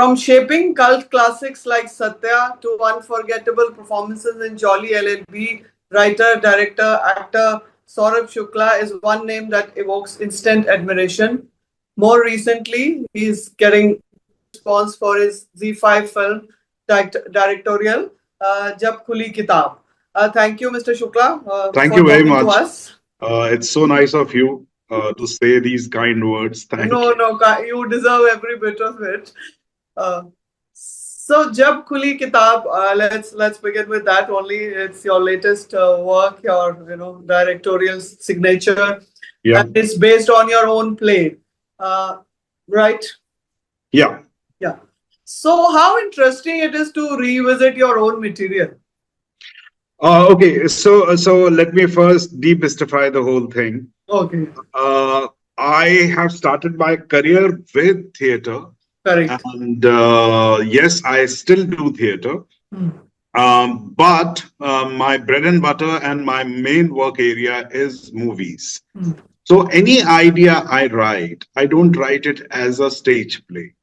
From shaping cult classics like Satya to unforgettable performances in Jolly LLB, writer, director, actor Saurabh Shukla is one name that evokes instant admiration. More recently, he's getting response for his Z5 film directorial, Jab Khuli Kitaab. Thank you, Mr. Shukla, Thank for you very talking to much. us. It's so nice of you to say these kind words. Thank No, you. no, you deserve every bit of it. Uh, so, Jab Khuli Kitab, let's begin with that only. It's your latest work, your directorial signature, Yeah. and it's based on your own play, uh, right? Yeah. Yeah. So, how interesting it is to revisit your own material. Okay. So let me first demystify the whole thing. Okay. Uh, I have started my career with theater, Correct. and yes, I still do theater. But my bread and butter and my main work area is movies. So any idea I write, I don't write it as a stage play.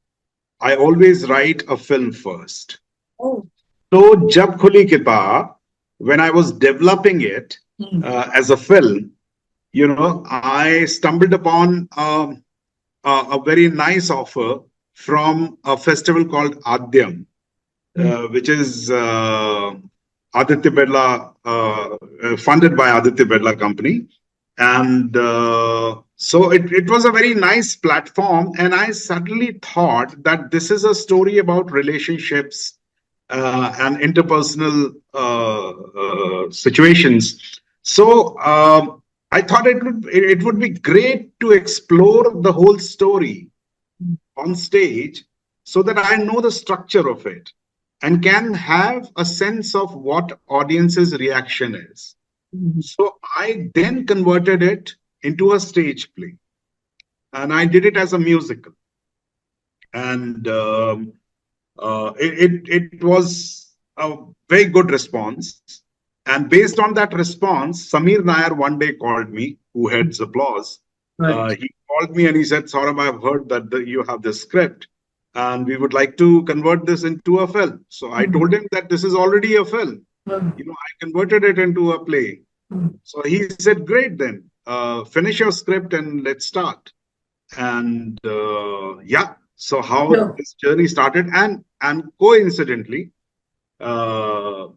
I always write a film first. Oh. So Jab Khuli Kitab, when I was developing it as a film, I stumbled upon a very nice offer from a festival called Adyam, which is Aditya Birla, funded by Aditya Birla Company. And so it was a very nice platform. And I suddenly thought that this is a story about relationships and interpersonal situations. So I thought it would be great to explore the whole story on stage so that I know the structure of it and can have a sense of what audience's reaction is. So I then converted it into a stage play, and I did it as a musical. And it was a very good response. And based on that response, Samir Nair one day called me, who heads applause. Right. He called me and he said, Saurabh, I've heard that you have this script and we would like to convert this into a film. So I told him that this is already a film. I converted it into a play. So he said, great then, finish your script and let's start. And yeah, so how this journey started. And coincidentally, uh,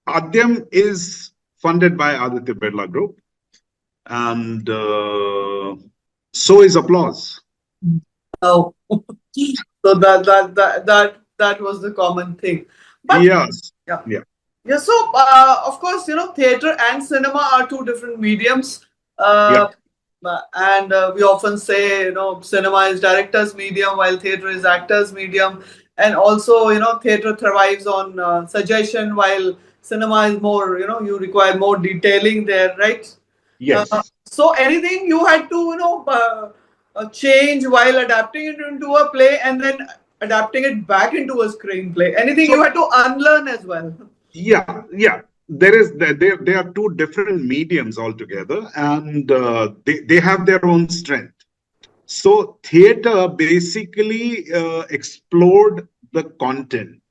Adyam is funded by Aditya Birla Group, and so is Applause. Oh, so that was the common thing. But Yes. yeah. Yeah. Yeah, so of course, theater and cinema are two different mediums. Yeah. And we often say, cinema is director's medium while theater is actor's medium. And also, theater thrives on suggestion while cinema is more, you require more detailing there, right? Yes. So anything you had to, change while adapting it into a play and then adapting it back into a screenplay. Anything you had to unlearn as well. Yeah. There are two different mediums altogether, and they have their own strength. So theater basically explored the content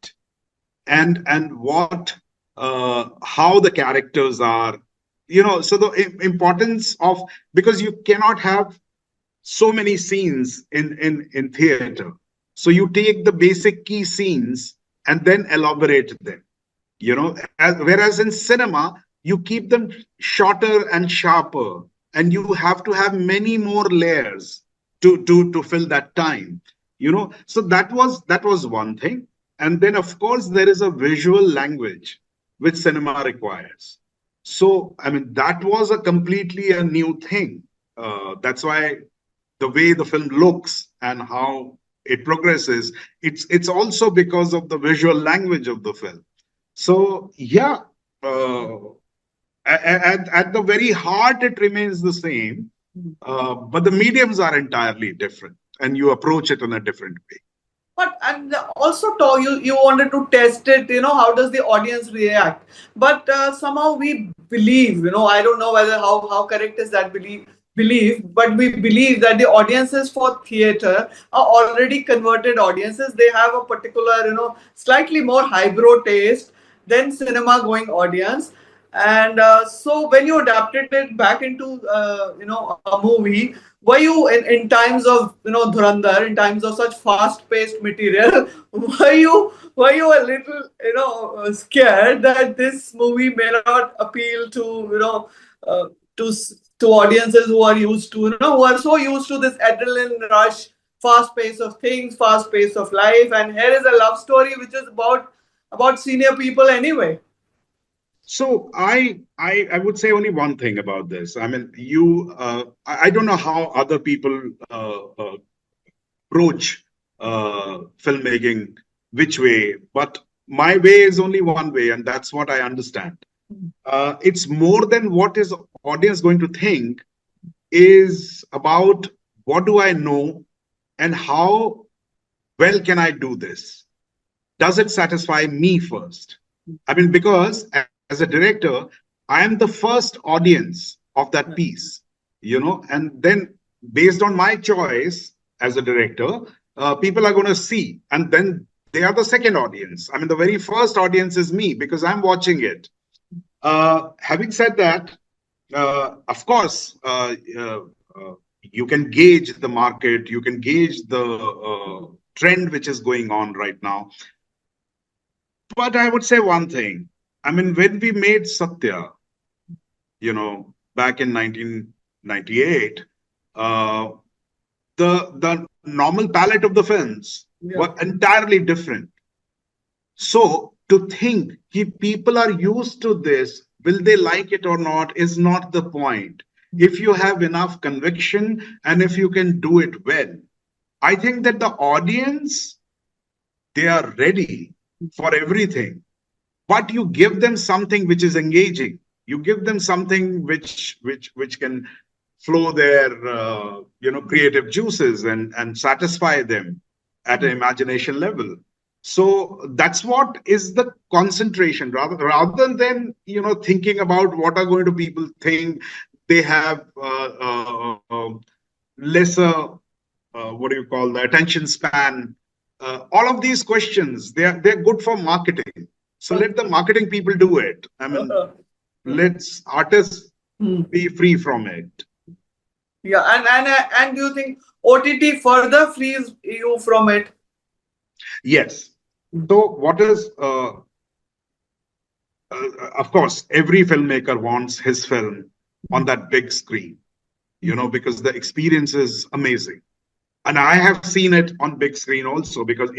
and what how the characters are, so the importance of, because you cannot have so many scenes in theater, so you take the basic key scenes and then elaborate them, whereas in cinema you keep them shorter and sharper, and you have to have many more layers to fill that time, so that was one thing. And then of course there is a visual language which cinema requires. So I mean, that was a completely a new thing. That's why the way the film looks and how it progresses, it's also because of the visual language of the film. So yeah, uh, at the very heart, it remains the same, but the mediums are entirely different, and you approach it in a different way. But and also you wanted to test it, how does the audience react? But somehow we believe, I don't know whether how correct is that belief, believe, but we believe that the audiences for theater are already converted audiences. They have a particular, slightly more highbrow taste than cinema going audience. And so when you adapted it back into, a movie, were you in times of, Dhurandhar, in times of such fast-paced material, were you a little, scared that this movie may not appeal to, to audiences who are used to, who are so used to this adrenaline rush, fast pace of things, fast pace of life, and here is a love story which is about senior people anyway. So I would say only one thing about this. I mean, I don't know how other people approach filmmaking, which way, but my way is only one way, and that's what I understand. It's more than what is audience going to think, is about what do I know and how well can I do this? Does it satisfy me first? I mean, because as a director, I am the first audience of that piece, and then based on my choice as a director, people are going to see, and then they are the second audience. I mean, the very first audience is me because I'm watching it. Having said that, of course, you can gauge the market, you can gauge the trend which is going on right now. But I would say one thing. I mean, when we made Satya, back in 1998, the normal palette of the films were entirely different. So to think people are used to this, will they like it or not, is not the point. If you have enough conviction and if you can do it well, I think that the audience, they are ready for everything. But you give them something which is engaging. You give them something which can flow their creative juices and satisfy them at an imagination level. So that's what is the concentration, rather than thinking about what are going to people think. They have lesser what do you call the attention span. All of these questions, they're good for marketing. So let the marketing people do it. I mean, let's artists be free from it. Yeah, and do you think OTT further frees you from it? Yes. So what is, of course, every filmmaker wants his film on that big screen, because the experience is amazing. And I have seen it on big screen also, because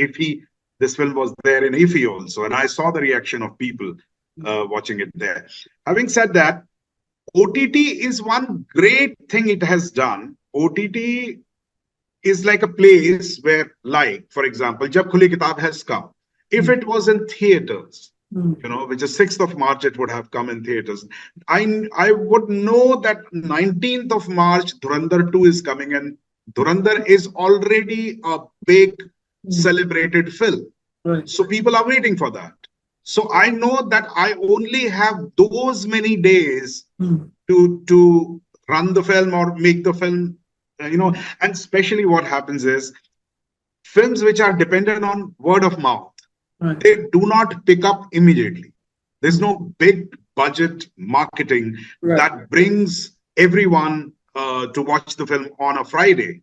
this film was there in IFI also, and I saw the reaction of people watching it there. Having said that, OTT is one great thing it has done. OTT is like a place where, like, for example, Jab Khuli Kitaab has come. If it was in theaters, which is 6th of March, it would have come in theaters. I would know that 19th of March, Dhurandhar 2 is coming, and Dhurandhar is already a big celebrated film. Right. So people are waiting for that. So I know that I only have those many days to run the film or make the film, and especially what happens is films which are dependent on word of mouth, they do not pick up immediately. There's no big budget marketing that brings everyone to watch the film on a Friday,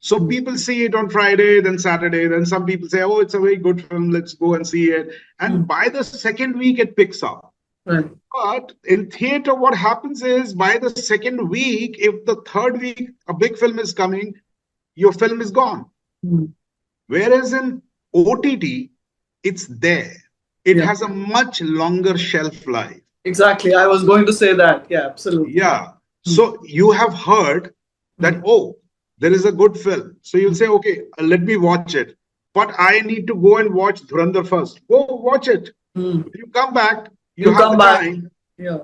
So people see it on Friday, then Saturday, then some people say, oh, it's a very good film, let's go and see it. And by the second week, it picks up. Right. But in theater, what happens is by the second week, if the third week a big film is coming, your film is gone. Whereas in OTT, it's there. It has a much longer shelf life. Exactly. I was going to say that. Yeah, absolutely. Yeah. So you have heard that, oh, there is a good film. So you'll say, okay, let me watch it. But I need to go and watch Dhurandhar first. Go watch it. If you come back, you have the time. Yeah.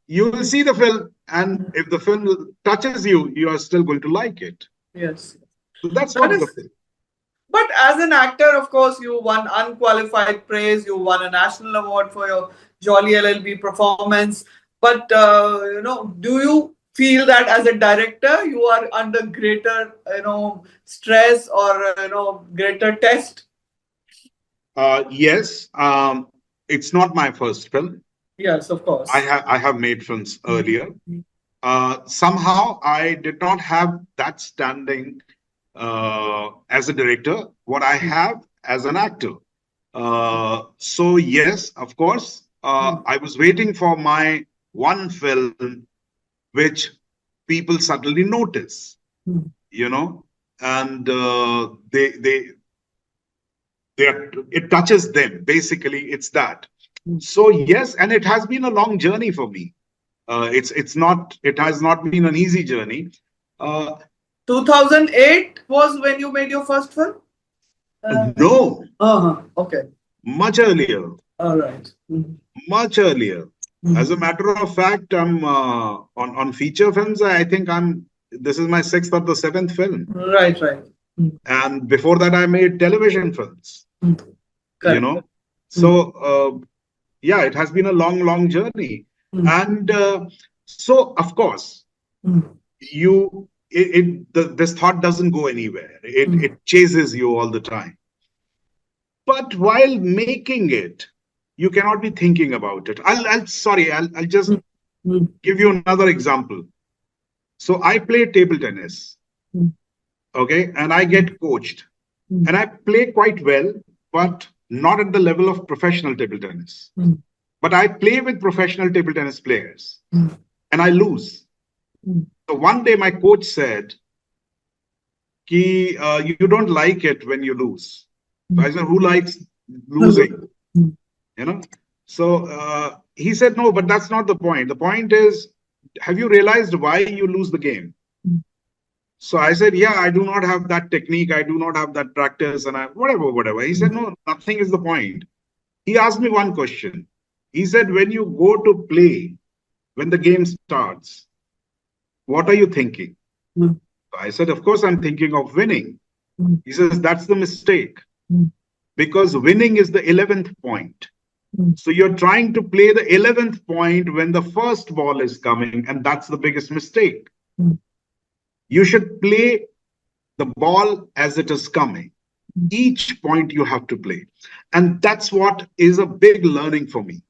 You will see the film. And if the film touches you, you are still going to like it. Yes. So that's what the film. But as an actor, of course, you won unqualified praise. You won a national award for your Jolly LLB performance. But, do you feel that as a director you are under greater, stress or, greater test? Yes, it's not my first film. Yes, of course. I have made films earlier. Somehow I did not have that standing as a director, what I have as an actor. So yes, of course, I was waiting for my one film which people suddenly notice, you know, and it touches them. Basically, it's that. So yes, and it has been a long journey for me. It has not been an easy journey. Uh, 2008 was when you made your first film? no, Okay. much earlier, All right. much earlier. As a matter of fact, I'm on feature films. I think I'm. This is my sixth or the seventh film, Right, right. and before that, I made television films. You Correct. know, so yeah, it has been a long, long journey, and so of course, this thought doesn't go anywhere. It chases you all the time. But while making it, you cannot be thinking about it. I'll just give you another example. So I play table tennis, okay, and I get coached, and I play quite well, but not at the level of professional table tennis. But I play with professional table tennis players, and I lose. So one day my coach said, "Ki you don't like it when you lose." So I said, "Who likes losing?" You know. So he said, "No, but that's not the point. The point is, have you realized why you lose the game?" So I said, "Yeah, I do not have that technique. I do not have that practice, and whatever." He said, "No, nothing is the point." He asked me one question. He said, "When you go to play, when the game starts, what are you thinking?" I said, "Of course, I'm thinking of winning." He says, "That's the mistake, because winning is the 11th point. So you're trying to play the 11th point when the first ball is coming, and that's the biggest mistake. You should play the ball as it is coming. Each point you have to play." And that's what is a big learning for me.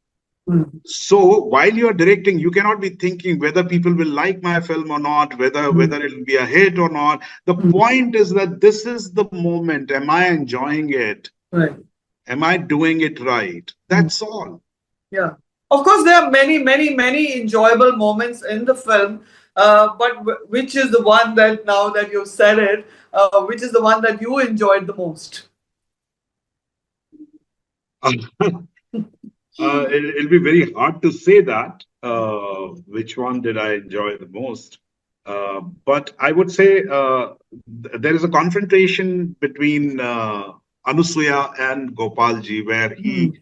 So while you're directing, you cannot be thinking whether people will like my film or not, whether it'll be a hit or not. The point is that this is the moment. Am I enjoying it? Right. Am I doing it right? That's all. Yeah. Of course, there are many, many, many enjoyable moments in the film. But which is the one that, now that you've said it, which is the one that you enjoyed the most? It'll be very hard to say that which one did I enjoy the most. But I would say there is a confrontation between Anusuya and Gopalji, where he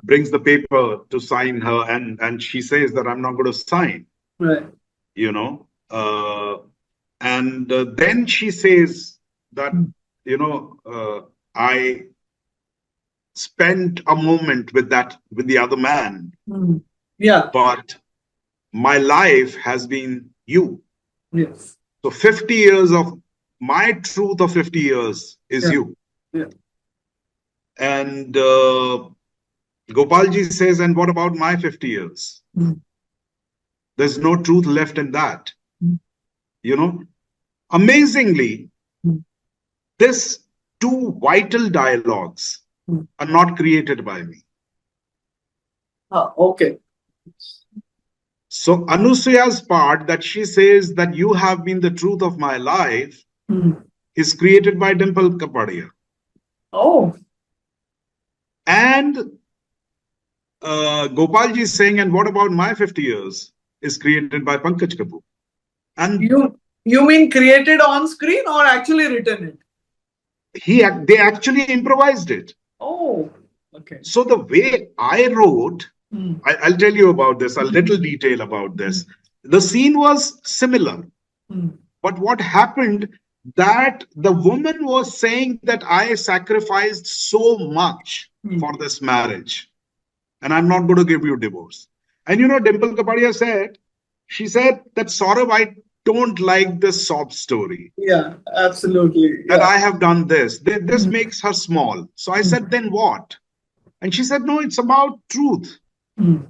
brings the paper to sign her, and she says that I'm not going to sign. Right. You know, and then she says that I spent a moment with the other man. Yeah. But my life has been you. Yes. So 50 years of my truth of 50 years is you. Yeah. And Gopalji says, and what about my 50 years? There's no truth left in that. Amazingly, this two vital dialogues are not created by me. Okay. So Anusuya's part that she says that you have been the truth of my life is created by Dimple Kapadia. Oh. And Gopalji is saying, and what about my 50 years, is created by Pankaj Kapur. And you mean created on screen or actually written it? They actually improvised it. Oh, okay. So the way I wrote, I'll tell you about this, a little detail about this. The scene was similar. But what happened, that the woman was saying that I sacrificed so much for this marriage, and I'm not going to give you divorce. And Dimple Kapadia said She said that, Saurabh, I don't like this sob story. Yeah, absolutely. That Yeah. I have done this. This Mm, makes her small. So I said, mm, then what? And she said, no, it's about truth. mm.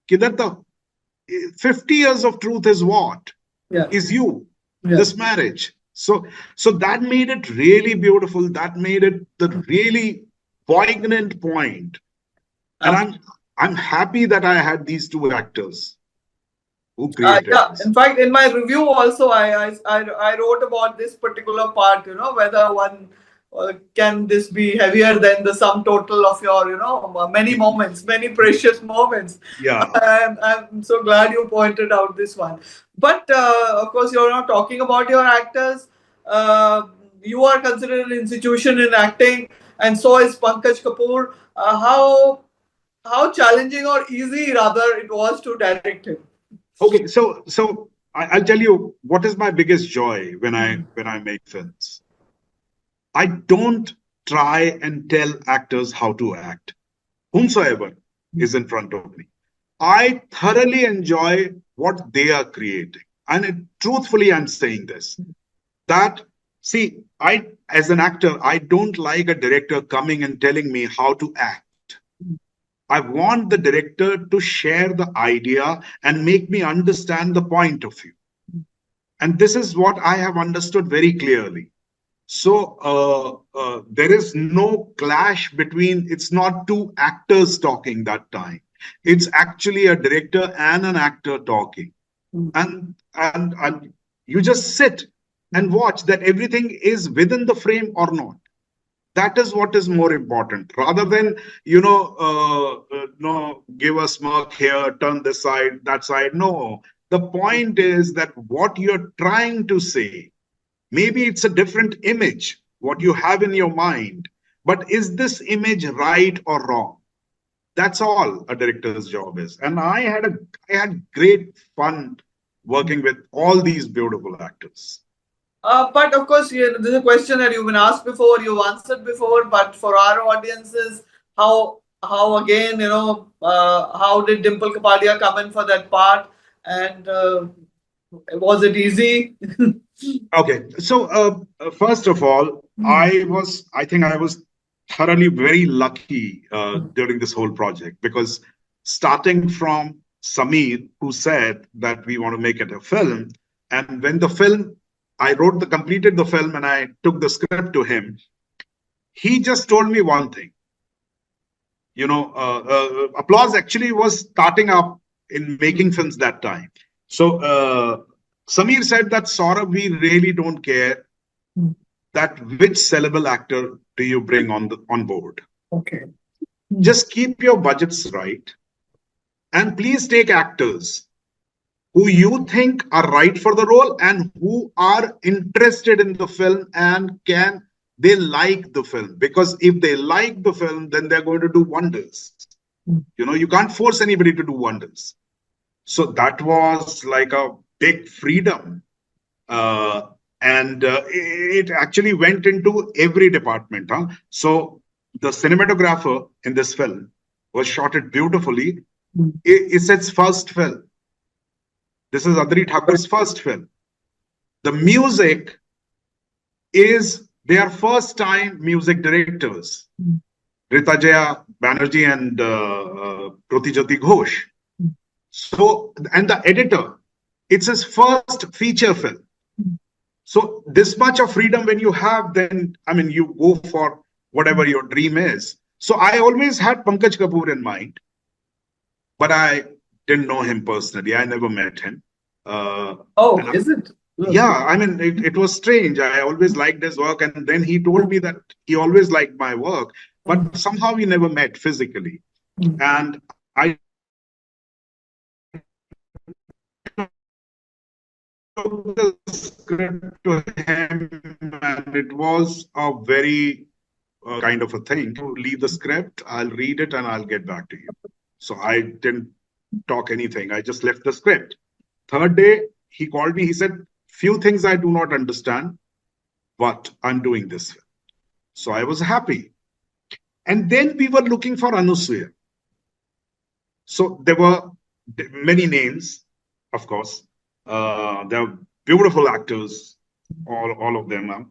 That the 50 years of truth is what? Yeah. Is you, Yeah. this marriage. So that made it really beautiful. That made it the really poignant point. And Ab- I'm happy that I had these two actors who created yeah, this. in fact, in my review also, I wrote about this particular part, whether one can this be heavier than the sum total of your, many moments, many precious moments. Yeah. And I'm so glad you pointed out this one. But of course, you're not talking about your actors. Uh, you are considered an institution in acting, and so is Pankaj Kapur. How challenging or easy rather it was to direct him? Okay. So I'll tell you what is my biggest joy when I make films. I don't try and tell actors how to act, whomsoever is in front of me. I thoroughly enjoy what they are creating. And truthfully, I'm saying this that, see, as an actor, I don't like a director coming and telling me how to act. I want the director to share the idea and make me understand the point of view. And this is what I have understood very clearly. So there is no clash between, it's not two actors talking that time. It's actually a director and an actor talking. And you just sit and watch that everything is within the frame or not. That is what is more important, rather than no, give a smirk here, turn this side, that side. No, the point is that what you're trying to say, maybe it's a different image what you have in your mind, but is this image right or wrong? That's all a director's job is. And I had great fun working with all these beautiful actors. But of course, this is a question that you've been asked before, you've answered before. But for our audiences, how again, how did Dimple Kapadia come in for that part, and was it easy? Okay, so first of all, I think I was thoroughly very lucky during this whole project, because starting from Sameer, who said that we want to make it a film, and when the film, completed the film, and I took the script to him, he just told me one thing. Applause actually was starting up in making films that time. So Sameer said that, Saurabh, we really don't care that which syllable actor do you bring on board. Okay. Just keep your budgets right, and please take actors who you think are right for the role and who are interested in the film and they like the film, because if they like the film, then they're going to do wonders. You can't force anybody to do wonders. So that was like a big freedom. And it actually went into every department. Huh? So the cinematographer in this film was shot it beautifully. It's its first film. This is Adri Thakur's first film. The music is their first time music directors, Ritajaya Banerjee and Protijyoti Ghosh. So, and the editor, it's his first feature film. So this much of freedom when you have, then I mean you go for whatever your dream is. So I always had Pankaj Kapur in mind, but I didn't know him personally. I never met him. Oh, And is it? yeah, I mean it was strange. I always liked his work, and then he told me that he always liked my work, but somehow we never met physically. And I took the script to him, and it was a very kind of a thing. You leave the script, I'll read it, and I'll get back to you. So I didn't talk anything. I just left the script. Third day, he called me. He said, few things I do not understand, but I'm doing this. So I was happy. And then we were looking for Anusuya. So there were many names. of course. They're beautiful actors, all of them are.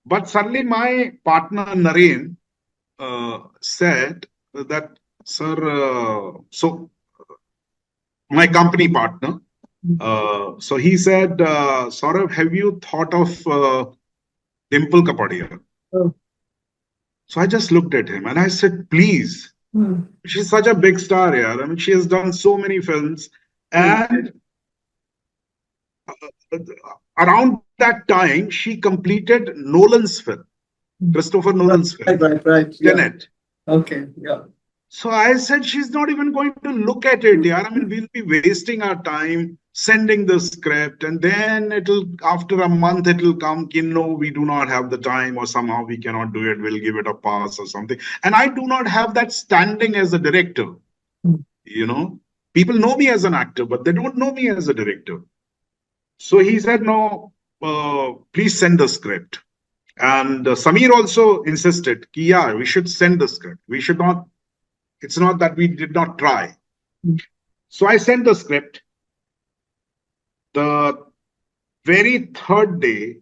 But suddenly my partner Naren said that, sir, so my company partner, so he said, Saurabh, have you thought of Dimple Kapadia? Oh. So I just looked at him and I said, please. She's such a big star, yeah. I mean, she has done so many films. And around that time, she completed Nolan's film, Christopher Nolan's film, Right. Yeah. Tenet. Okay. Yeah. So I said, she's not even going to look at it, yeah. I mean, we'll be wasting our time sending the script, and then after a month, it'll come, we do not have the time, or somehow we cannot do it. We'll give it a pass or something. And I do not have that standing as a director. People know me as an actor, but they don't know me as a director. So he said, no, please send the script. And Samir also insisted, yeah, we should send the script. We should not, it's not that we did not try. So I sent the script. The very third day,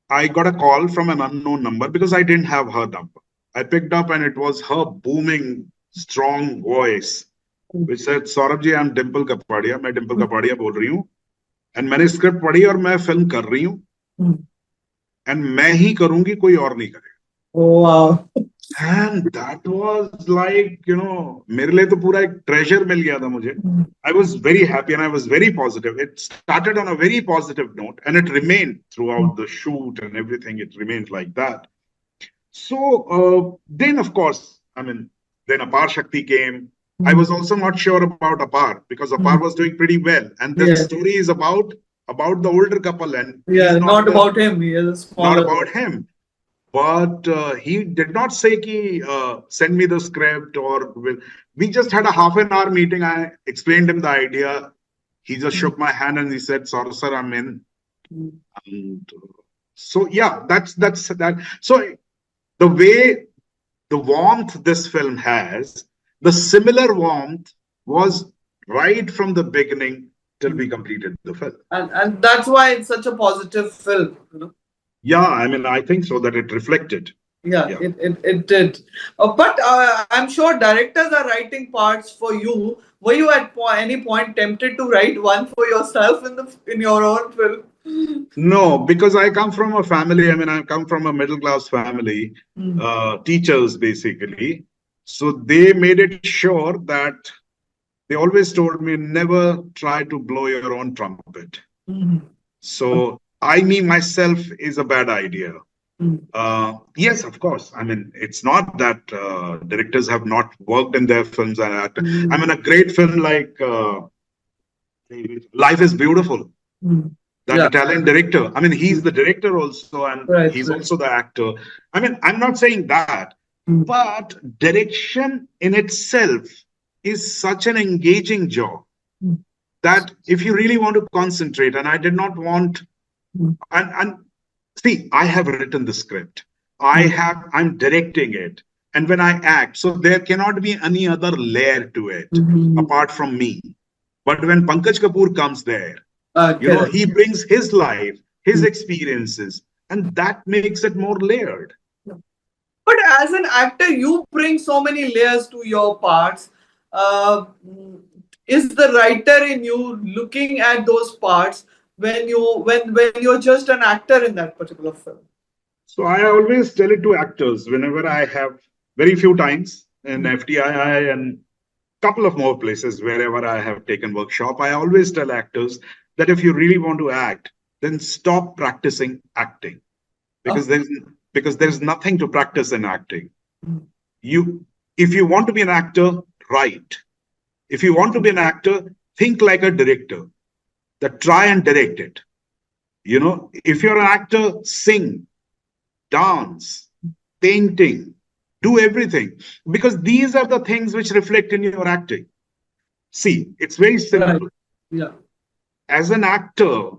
I got a call from an unknown number because I didn't have her number. I picked up and it was her booming, strong voice, which said, Saurabh ji, I'm Dimple Kapadia. मैं Dimple Kapadia बोल रही हूँ. And मैंने script पढ़ी और मैं film कर रही हूँ. And मैं ही करूंगी, कोई और नहीं करेगा. Oh, wow. And that was like, मेरे लिए तो पूरा एक treasure मिल गया था मुझे. I was very happy and I was very positive. It started on a very positive note and it remained throughout the shoot and everything. It remained like that. So then, of course, then Apar Shakti came. I was also not sure about Apar because Apar was doing pretty well. And this story is about the older couple. And not about him. He is a smaller. Not about him. But he did not say, send me the script or we just had a half an hour meeting. I explained him the idea. He just shook my hand and he said, sorry, sir, I'm in. And so, yeah, that's that. So the warmth this film has, the similar warmth was right from the beginning till we completed the film. And that's why it's such a positive film, Yeah, I think so that it reflected. Yeah. It did. But I'm sure directors are writing parts for you. Were you at any point tempted to write one for yourself in your own film? No, because I come from a family. I come from a middle class family, teachers basically. So they made it sure that they always told me never try to blow your own trumpet. So me myself is a bad idea. Yes, of course. It's not that directors have not worked in their films and acted. A great film like Life is Beautiful. That Italian director. He's the director also, and he's also the actor. I'm not saying that, but direction in itself is such an engaging job that if you really want to concentrate, and I did not want, and see, I have written the script. I'm directing it. And when I act, so there cannot be any other layer to it apart from me. But when Pankaj Kapur comes there, he brings his life, his experiences, and that makes it more layered. But as an actor, you bring so many layers to your parts. Is the writer in you looking at those parts when you're just an actor in that particular film? So I always tell it to actors whenever I have very few times in FTII and couple of more places wherever I have taken workshop. I always tell actors that if you really want to act, then stop practicing acting because there's nothing to practice in acting. If you want to be an actor, write. If you want to be an actor, think like a director. That try and direct it. If you're an actor, sing, dance, painting, do everything, because these are the things which reflect in your acting. See, it's very simple. Yeah. As an actor,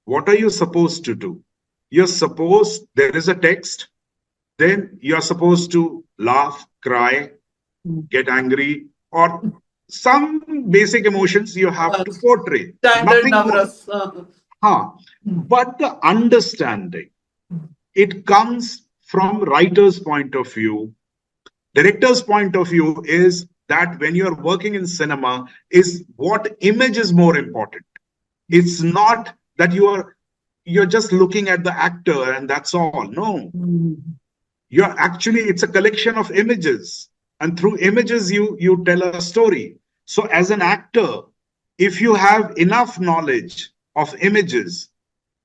what are you supposed to do? There is a text, then you're supposed to laugh, cry, get angry, or some basic emotions you have to portray. Standard Nothing more. Navras. But the understanding, it comes from writer's point of view. Director's point of view is that when you're working in cinema, is what image is more important. It's not that you're just looking at the actor and that's all. No, you're actually, it's a collection of images, and through images you tell a story. So as an actor, if you have enough knowledge of images,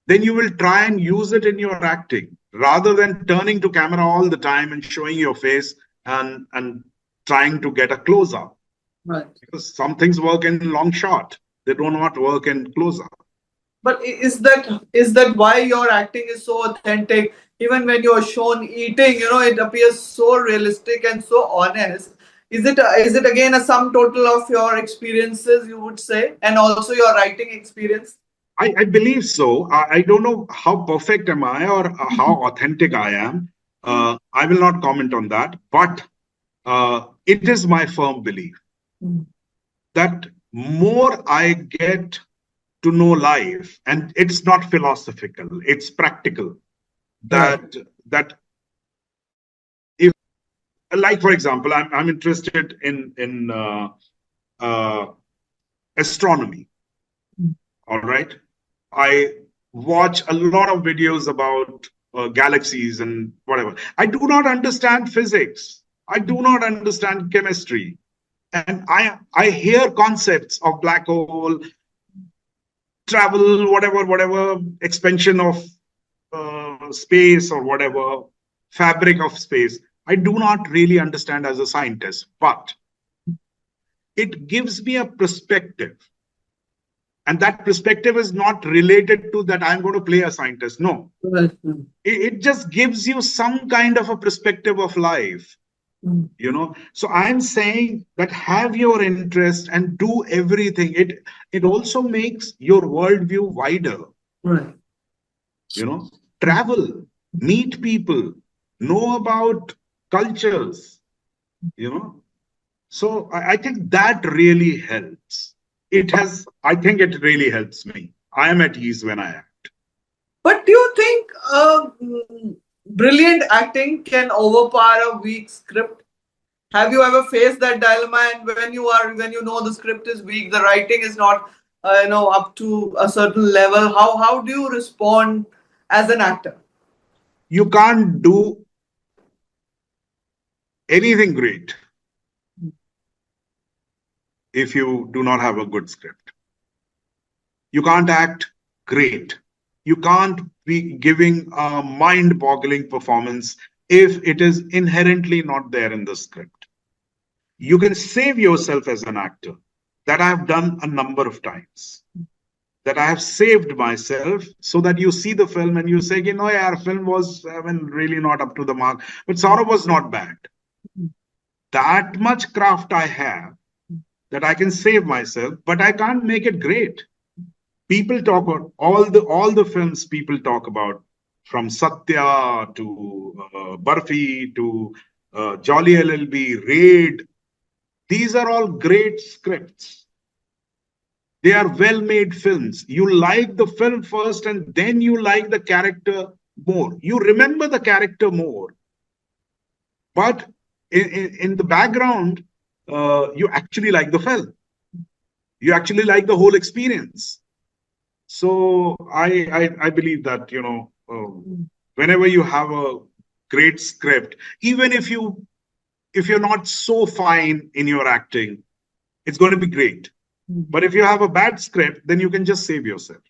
then you will try and use it in your acting rather than turning to camera all the time and showing your face and trying to get a close up. Right. Because some things work in long shot, they do not work in close up. But is that why your acting is so authentic? Even when you are shown eating, it appears so realistic and so honest. Is it again a sum total of your experiences, you would say, and also your writing experience? I believe so. I don't know how perfect am I or how authentic I am. I will not comment on that. But it is my firm belief that more I get to know life, and it's not philosophical, it's practical. That if, like for example, I'm interested in astronomy. All right. I watch a lot of videos about galaxies and whatever. I do not understand physics. I do not understand chemistry. And I hear concepts of black hole, travel, whatever, expansion of space or whatever, fabric of space. I do not really understand as a scientist, but it gives me a perspective. And that perspective is not related to that I'm going to play a scientist. No. It just gives you some kind of a perspective of life. So I'm saying that have your interest and do everything. It also makes your worldview wider. Right. Travel, meet people, know about cultures. So I think that really helps. I think it really helps me. I am at ease when I act. But do you think brilliant acting can overpower a weak script? Have you ever faced that dilemma? And when you know the script is weak, the writing is not up to a certain level. How do you respond as an actor? You can't do anything great if you do not have a good script. You can't act great. You can't be giving a mind-boggling performance if it is inherently not there in the script. You can save yourself as an actor. That I have done a number of times. That I have saved myself so that you see the film and you say, our film was really not up to the mark, but Saurabh was not bad. That much craft I have that I can save myself, but I can't make it great. People talk about all the films people talk about, from Satya to Barfi to Jolly LLB, Raid. These are all great scripts. They are well-made films. You like the film first and then you like the character more. You remember the character more. But in the background, you actually like the film. You actually like the whole experience. So I believe that, whenever you have a great script, even if you're not so fine in your acting, it's going to be great. But if you have a bad script, then you can just save yourself.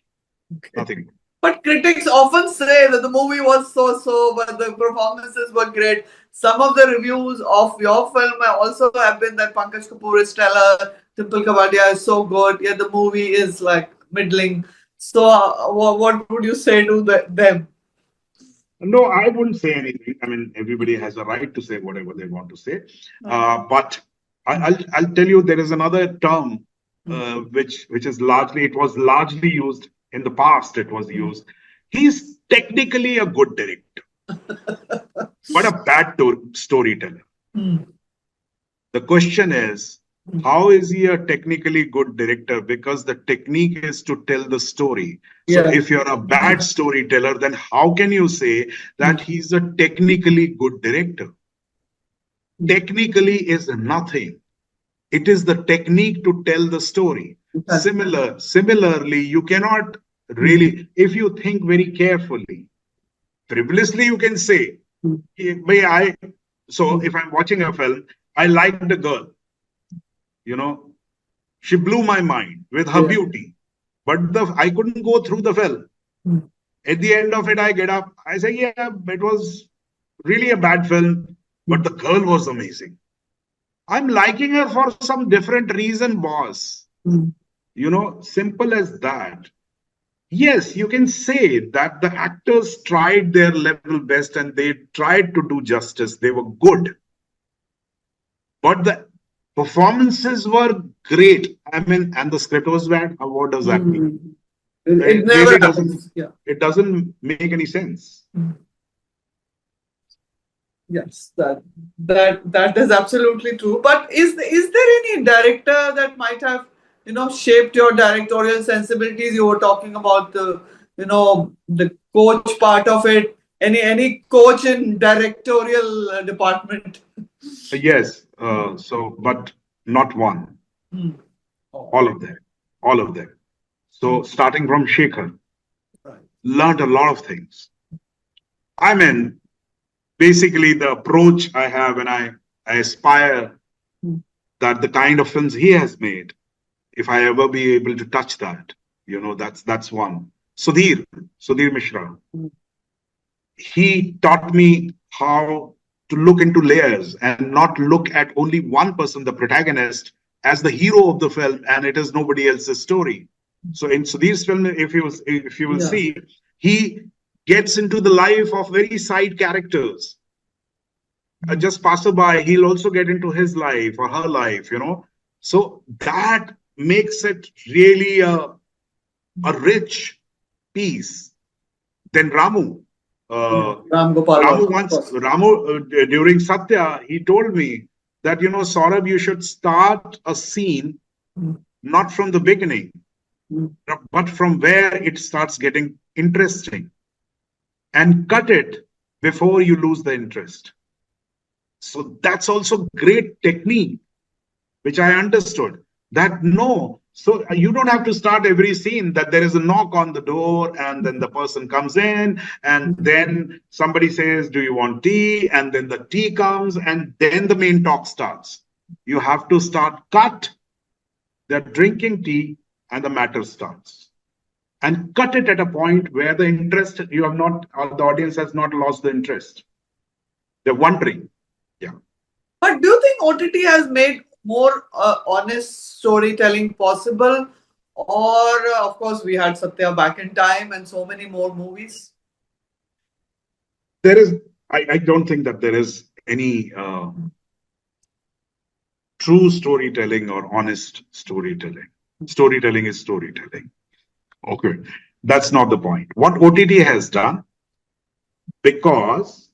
Okay. Nothing. But critics often say that the movie was so-so, but the performances were great. Some of the reviews of your film also have been that Pankaj Kapur is stellar, Dimple Kapadia is so good, yet the movie is like middling. So what would you say to them? No, I wouldn't say anything. I mean, everybody has a right to say whatever they want to say. But I'll tell you, there is another term which was largely used in the past. It was used. He's technically a good director, but a bad storyteller. The question is, How is he a technically good director? Because the technique is to tell the story. So Yeah. if you're a bad storyteller, then how can you say that he's a technically good director? Technically is nothing. It is the technique to tell the story. Similarly, you cannot really, if you think very carefully, frivolously, you can say, so if I'm watching a film, I liked a girl, you know, she blew my mind with her beauty, but I couldn't go through the film. At the end of it, I get up, I say, yeah, it was really a bad film, but the girl was amazing. I'm liking her for some different reason, boss. Simple as that. Yes, you can say that the actors tried their level best and they tried to do justice. They were good. But the performances were great. I mean, and the script was bad. What does that mean? It It never really happens. doesn't. It doesn't make any sense. Yes, that is absolutely true. But is there any director that might have shaped your directorial sensibilities? You were talking about the coach part of it. Any coach in directorial department? Yes. But not one. All of them. All of them. So starting from Shekhar, learned a lot of things. I mean, basically the approach I have when I aspire that the kind of films he has made, if I ever be able to touch that, that's one. Sudhir Mishra, he taught me how to look into layers and not look at only one person, the protagonist, as the hero of the film, and it is nobody else's story. So in Sudhir's film, if you will see, he gets into the life of very side characters. Just passerby, he'll also get into his life or her life, So that makes it really a rich piece. Then Ramu. Ramu, during Satya, he told me that, Saurabh, you should start a scene not from the beginning, but from where it starts getting interesting and cut it before you lose the interest. So that's also great technique, which I understood that no. So you don't have to start every scene that there is a knock on the door and then the person comes in and then somebody says, do you want tea? And then the tea comes and then the main talk starts. You have to start cut. They're drinking tea and the matter starts. And cut it at a point where the interest, you have not, or the audience has not lost the interest. They're wondering. Yeah. But do you think OTT has made more honest storytelling possible? Or, of course, we had Satya back in time and so many more movies? I don't think that there is any true storytelling or honest storytelling. Storytelling is storytelling. Okay. That's not the point. What OTT has done, because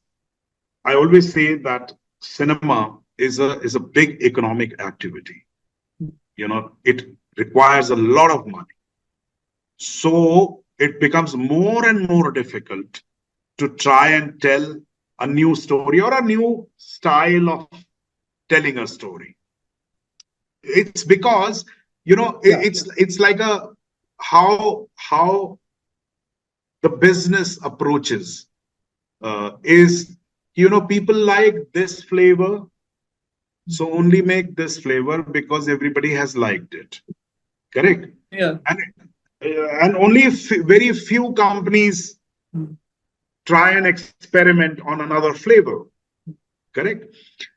I always say that cinema is a big economic activity. It requires a lot of money. So it becomes more and more difficult to try and tell a new story or a new style of telling a story. It's because, it's like how the business approaches is, people like this flavor, so only make this flavor because everybody has liked it. Correct? Yeah. And only very few companies try and experiment on another flavor. Correct?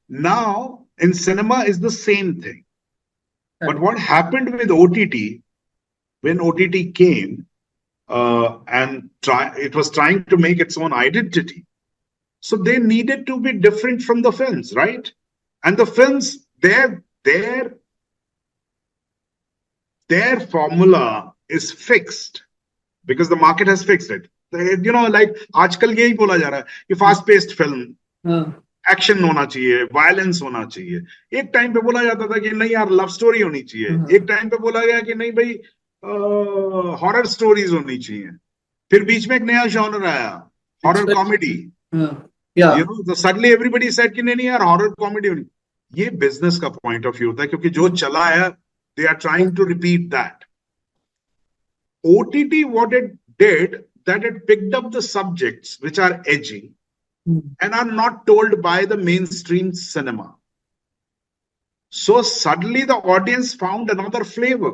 Now, in cinema is the same thing. But what happened with OTT, when OTT came and it was trying to make its own identity. So they needed to be different from the films, right? And the films, their formula is fixed because the market has fixed it. Like आजकल यही बोला जा रहा है कि fast-paced film action होना चाहिए, violence होना चाहिए। एक टाइम पे बोला जाता था कि नहीं यार लव स्टोरी होनी चाहिए, एक टाइम पे बोला गया कि नहीं भाई हॉरर स्टोरीज होनी चाहिए, फिर बीच में एक नया जॉनर आया, horror comedy. Yeah. You know तो सडनली एवरीबडी सेड कि नहीं नहीं यार हॉरर कॉमेडी होनी। ये बिजनेस का पॉइंट ऑफ व्यू होता है, क्योंकि जो चला है they are trying to repeat that. OTT, what it did, that it picked up the subjects which are edgy and are not told by the mainstream cinema. So suddenly the audience found another flavor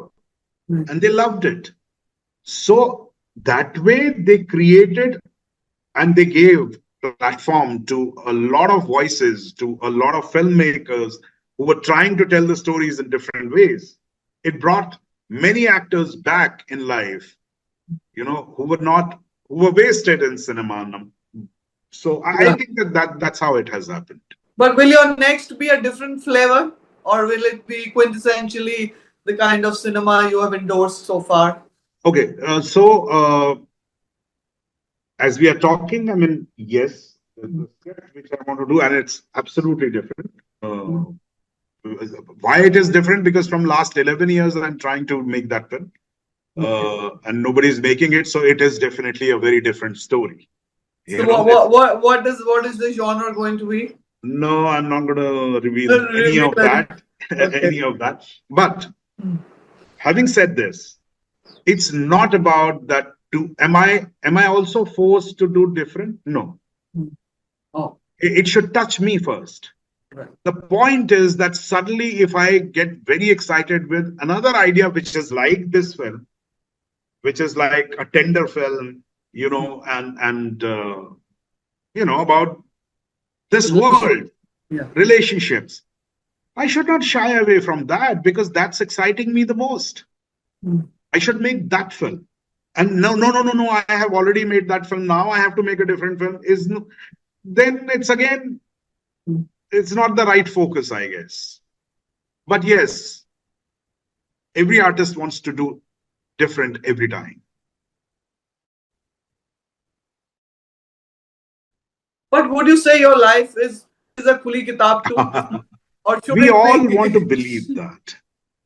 and they loved it. So that way they created and they gave platform to a lot of voices, to a lot of filmmakers who were trying to tell the stories in different ways. It brought many actors back in life, you know, who were wasted in cinema. So I Yeah. think that's how it has happened. But will your next be a different flavor, or will it be quintessentially the kind of cinema you have endorsed so far? Okay, as we are talking, I mean, yes, there's a script which I want to do, and it's absolutely different. Why it is different? Because from last 11 years, I'm trying to make that film, and nobody's making it, so it is definitely a very different story. So You know, what is the genre going to be? no, I'm not going to reveal any Reveal of it. that, Okay. any of that. But having said this, it's not about that. Am I also forced to do different? No. Oh, It should touch me first. right. The point is that suddenly, if I get very excited with another idea which is like this film, which is like a tender film, you know, and you know, about this world, Yeah. relationships, I should not shy away from that, because that's exciting me the most. I should make that film. And no, I have already made that film. Now I have to make a different film. Then it's again, it's not the right focus, I guess. But yes, every artist wants to do different every time. But would you say your life is a Khuli Kitab too? Or should We it all be? want to believe that.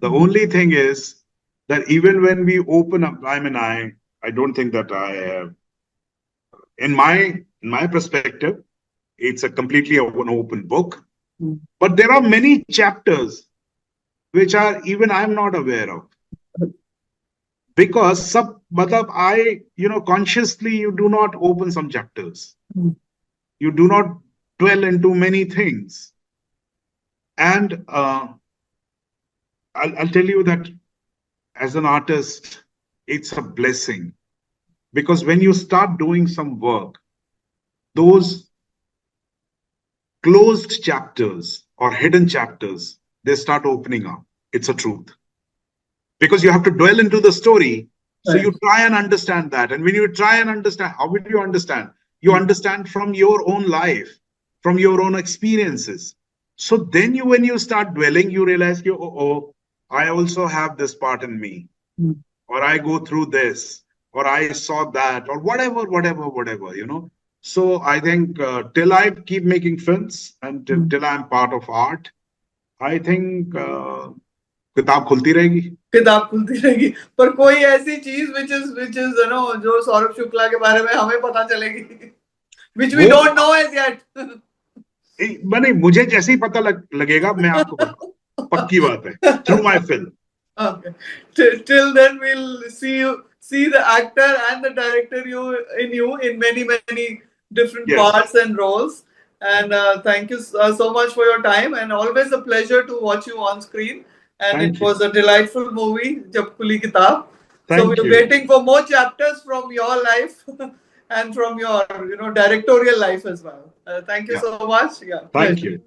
The only thing is that even when we open up, I mean, I don't think that I have, in my perspective, it's a completely an open book. But there are many chapters which are even I'm not aware of. Because consciously you do not open some chapters. You do not dwell into many things. And I'll tell you that as an artist, it's a blessing. Because when you start doing some work, those closed chapters or hidden chapters, they start opening up. It's a truth. Because you have to dwell into the story. So you try and understand that. And when you try and understand, how will you understand? You understand from your own life, from your own experiences. So then when you start dwelling, you realize, I also have this part in me. Or I go through this, or I saw that, or whatever, you know. So I think till I keep making films and till I'm part of art, I think किताब खुलती रहेगी. किताब खुलती रहेगी. पर कोई ऐसी चीज which is you know जो सौरभ शुक्ला के बारे में हमें पता चलेगी, which we don't know as yet. नहीं, मुझे जैसे ही पता लगेगा मैं आपको बताऊं. पक्की बात है. Through my film. Okay. Till then, we'll see the actor and the director in many different parts and roles. And thank you so much for your time, and always a pleasure to watch you on screen. And it was a delightful movie, Jab Khuli Kitaab. So we're waiting for more chapters from your life and from your directorial life as well. Thank you so much. Yeah. Thank you.